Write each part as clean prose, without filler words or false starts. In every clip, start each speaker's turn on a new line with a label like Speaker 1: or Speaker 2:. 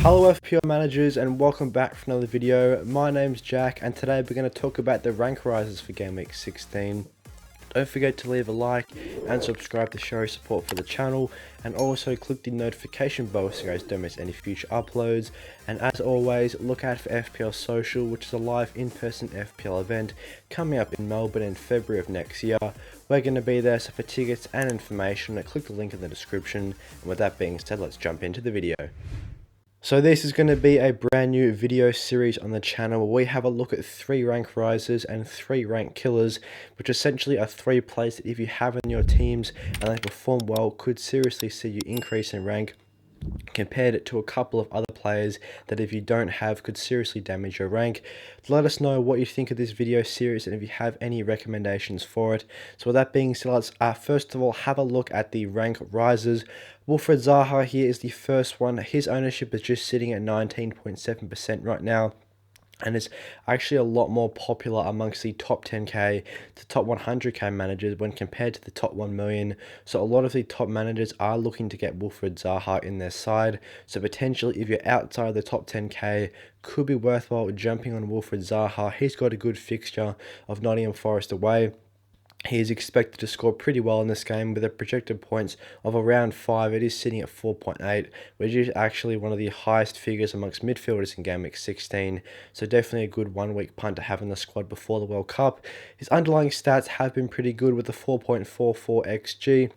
Speaker 1: Hello FPL managers and welcome back for another video. My name's Jack and today we're going to talk about the rank rises for Game Week 16. Don't forget to leave a like and subscribe to show support for the channel, and also click the notification bell so you guys don't miss any future uploads. And as always, look out for FPL Social, which is a live in-person FPL event coming up in Melbourne in February of next year. We're going to be there, so for tickets and information click the link in the description. And with that being said, let's jump into the video. So this is going to be a brand new video series on the channel where we have a look at 3 rank risers and 3 rank killers, which essentially are 3 players that if you have in your teams and they perform well could seriously see you increase in rank, compared it to a couple of other players that if you don't have could seriously damage your rank. Let us know what you think of this video series and if you have any recommendations for it. So with that being said, let's first of all have a look at the rank risers. Wilfried Zaha here is the first one. His ownership is just sitting at 19.7% right now, and it's actually a lot more popular amongst the top 10k to top 100k managers when compared to the top 1 million. So a lot of the top managers are looking to get Wilfried Zaha in their side. So potentially if you're outside the top 10k, could be worthwhile jumping on Wilfried Zaha. He's got a good fixture of Nottingham Forest away. He is expected to score pretty well in this game with a projected points of around 5. It is sitting at 4.8, which is actually one of the highest figures amongst midfielders in Game Week 16. So definitely a good 1 week punt to have in the squad before the World Cup. His underlying stats have been pretty good with a 4.44 XG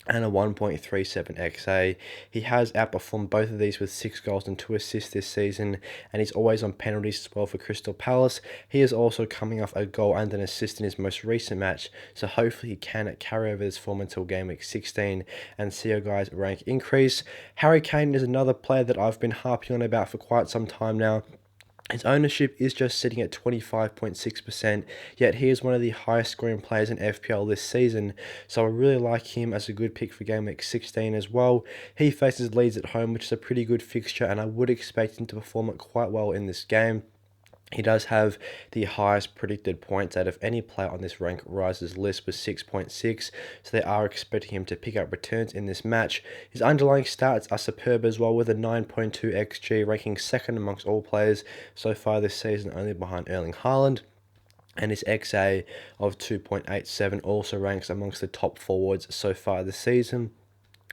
Speaker 1: and a 1.37 XA. He has outperformed both of these with 6 goals and 2 assists this season, and he's always on penalties as well for Crystal Palace. He is also coming off a goal and an assist in his most recent match, so hopefully he can carry over this form until Game Week 16 and see your guys' rank increase. Harry Kane is another player that I've been harping on about for quite some time now. His ownership is just sitting at 25.6%, yet he is one of the highest scoring players in FPL this season, so I really like him as a good pick for Game Week 16 as well. He faces Leeds at home, which is a pretty good fixture, and I would expect him to perform it quite well in this game. He does have the highest predicted points out of any player on this rank risers list with 6.6, so they are expecting him to pick up returns in this match. His underlying stats are superb as well, with a 9.2 XG, ranking second amongst all players so far this season, only behind Erling Haaland. And his XA of 2.87 also ranks amongst the top forwards so far this season.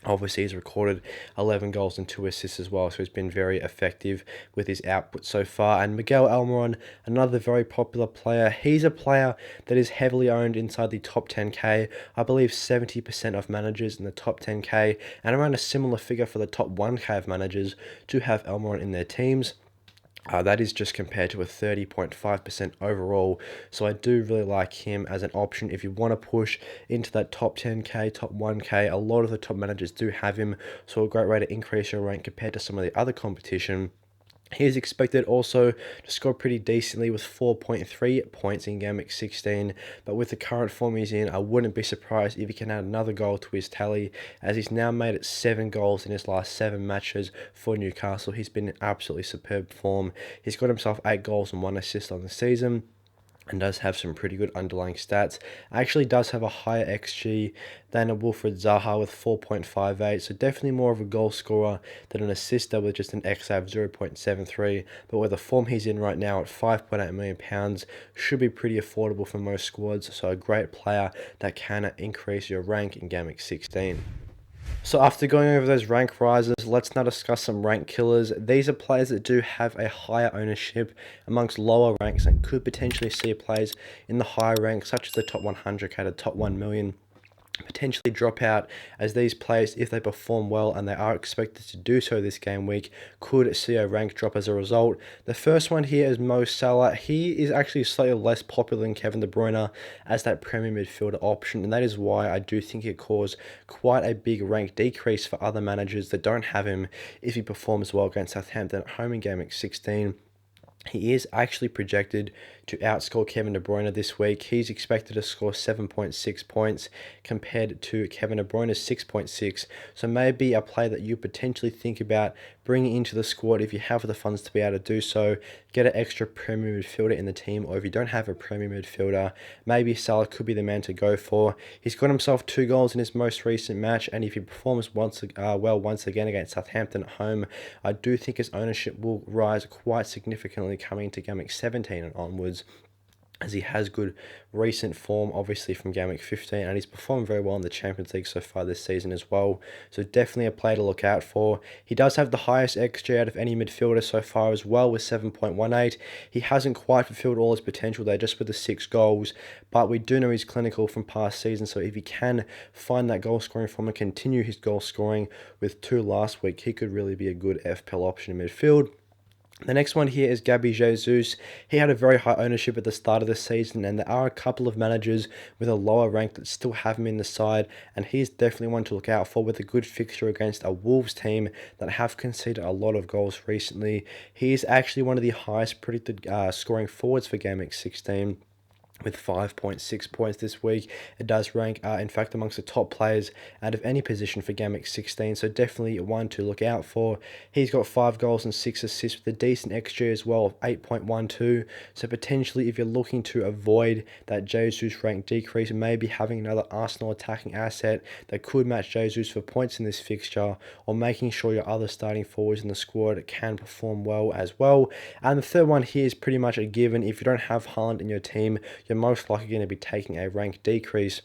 Speaker 1: Obviously, he's recorded 11 goals and 2 assists as well, so he's been very effective with his output so far. And Miguel Almiron, another very popular player. He's a player that is heavily owned inside the top 10k. I believe 70% of managers in the top 10k, and around a similar figure for the top 1k of managers, do have Almiron in their teams. That is just compared to a 30.5% overall, so I do really like him as an option if you want to push into that top 10k, top 1k. A lot of the top managers do have him, so a great way to increase your rank compared to some of the other competition. He is expected also to score pretty decently with 4.3 points in Game Week 16, but with the current form he's in, I wouldn't be surprised if he can add another goal to his tally, as he's now made it 7 goals in his last 7 matches for Newcastle. He's been in absolutely superb form. He's got himself 8 goals and 1 assist on the season, and does have some pretty good underlying stats. Actually does have a higher XG than a Wilfried Zaha with 4.58, so definitely more of a goal scorer than an assister with just an XA of 0.73, but with the form he's in right now at £5.8 million, should be pretty affordable for most squads, so a great player that can increase your rank in Game Week 16. So after going over those rank risers, let's now discuss some rank killers. These are players that do have a higher ownership amongst lower ranks and could potentially see players in the higher ranks, such as the top 100k to top 1 million, potentially drop out, as these players, if they perform well, and they are expected to do so this game week, could see a rank drop as a result. The first one here is Mo Salah. He is actually slightly less popular than Kevin De Bruyne as that premier midfielder option, and that is why I do think it caused quite a big rank decrease for other managers that don't have him if he performs well against Southampton at home in Game Week 16. He is actually projected to outscore Kevin De Bruyne this week. He's expected to score 7.6 points compared to Kevin De Bruyne's 6.6. So maybe a play that you potentially think about bringing into the squad if you have the funds to be able to do so. Get an extra premier midfielder in the team, or if you don't have a premier midfielder, maybe Salah could be the man to go for. He's got himself 2 goals in his most recent match, and if he performs once again against Southampton at home, I do think his ownership will rise quite significantly coming to Game Week 17 and onwards, as he has good recent form, obviously, from Game Week 15, and he's performed very well in the Champions League so far this season as well. So definitely a player to look out for. He does have the highest XG out of any midfielder so far as well, with 7.18. He hasn't quite fulfilled all his potential there, just with the 6 goals, but we do know he's clinical from past seasons, so if he can find that goal scoring form and continue his goal scoring with 2 last week, he could really be a good FPL option in midfield. The next one here is Gabi Jesus. He had a very high ownership at the start of the season, and there are a couple of managers with a lower rank that still have him in the side, and he's definitely one to look out for with a good fixture against a Wolves team that have conceded a lot of goals recently. He is actually one of the highest predicted scoring forwards for Game Week 16. With 5.6 points this week. It does rank, in fact, amongst the top players out of any position for Game Week 16, so definitely one to look out for. He's got 5 goals and 6 assists with a decent XG as well of 8.12, so potentially if you're looking to avoid that Jesus rank decrease, maybe having another Arsenal attacking asset that could match Jesus for points in this fixture, or making sure your other starting forwards in the squad can perform well as well. And the third one here is pretty much a given. If you don't have Haaland in your team, you're most likely going to be taking a rank decrease,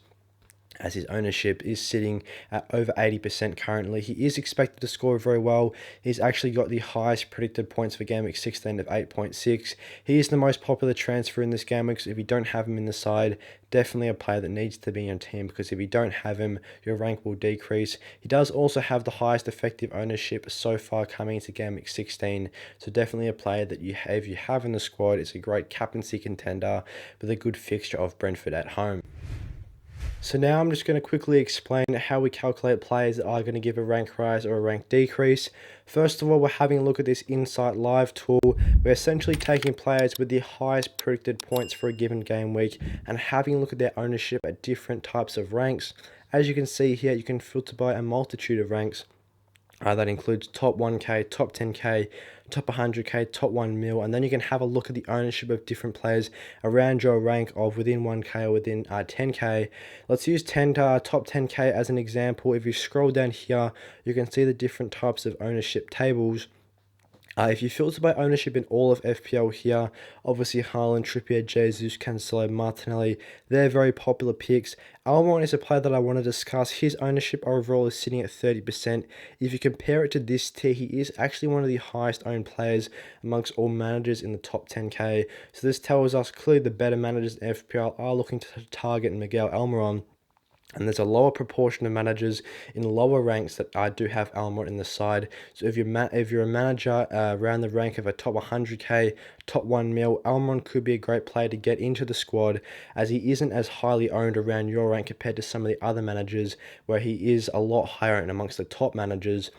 Speaker 1: as his ownership is sitting at over 80% currently. He is expected to score very well. He's actually got the highest predicted points for Game Week 16 of 8.6. He is the most popular transfer in this game week, so if you don't have him in the side, definitely a player that needs to be in your team, because if you don't have him, your rank will decrease. He does also have the highest effective ownership so far coming into Game Week 16, so definitely a player that if you have in the squad, it's a great captaincy contender with a good fixture of Brentford at home. So now I'm just going to quickly explain how we calculate players that are going to give a rank rise or a rank decrease. First of all, we're having a look at this Insight Live tool. We're essentially taking players with the highest predicted points for a given game week and having a look at their ownership at different types of ranks. As you can see here, you can filter by a multitude of ranks. That includes top 1k, top 10k, top 100k, top 1 mil, and then you can have a look at the ownership of different players around your rank of within 1k or within 10k. Let's use top 10k as an example. If you scroll down here, you can see the different types of ownership tables. If you filter by ownership in all of FPL here, obviously Haaland, Trippier, Jesus, Cancelo, Martinelli, they're very popular picks. Almiron is a player that I want to discuss. His ownership overall is sitting at 30%. If you compare it to this tier, he is actually one of the highest owned players amongst all managers in the top 10k. So this tells us clearly the better managers in FPL are looking to target Miguel Almiron. And there's a lower proportion of managers in lower ranks that do have Almiron in the side. So if you're a manager around the rank of a top 100k, top 1 mil, Almiron could be a great player to get into the squad, as he isn't as highly owned around your rank compared to some of the other managers, where he is a lot higher and amongst the top managers.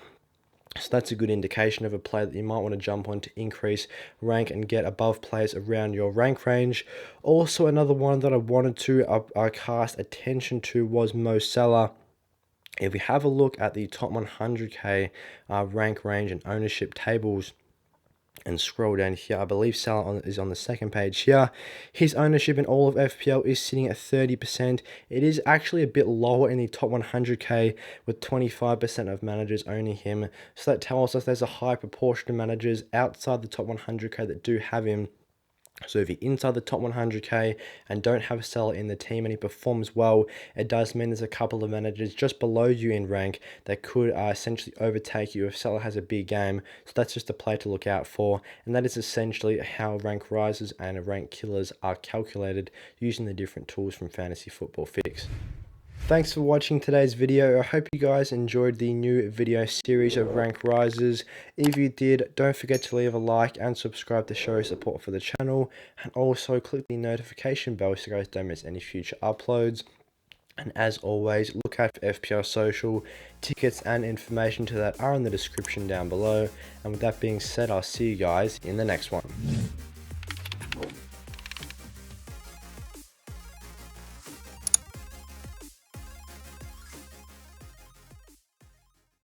Speaker 1: So that's a good indication of a player that you might want to jump on to increase rank and get above players around your rank range. Also, another one that I wanted to cast attention to was Mo Salah. If we have a look at the top 100k rank range and ownership tables, and scroll down here, I believe Salah is on the second page here. His ownership in all of FPL is sitting at 30%. It is actually a bit lower in the top 100k, with 25% of managers owning him. So that tells us there's a high proportion of managers outside the top 100k that do have him. So if you're inside the top 100k and don't have a Salah in the team and he performs well, it does mean there's a couple of managers just below you in rank that could essentially overtake you if Salah has a big game. So that's just a play to look out for, and that is essentially how rank rises and rank killers are calculated using the different tools from Fantasy Football Fix. Thanks for watching today's video. I hope you guys enjoyed the new video series of rank rises. If you did, don't forget to leave a like and subscribe to show support for the channel, and also click the notification bell so you guys don't miss any future uploads. And as always, look out for FPL social. Tickets and information to that are in the description down below. And with that being said, I'll see you guys in the next one.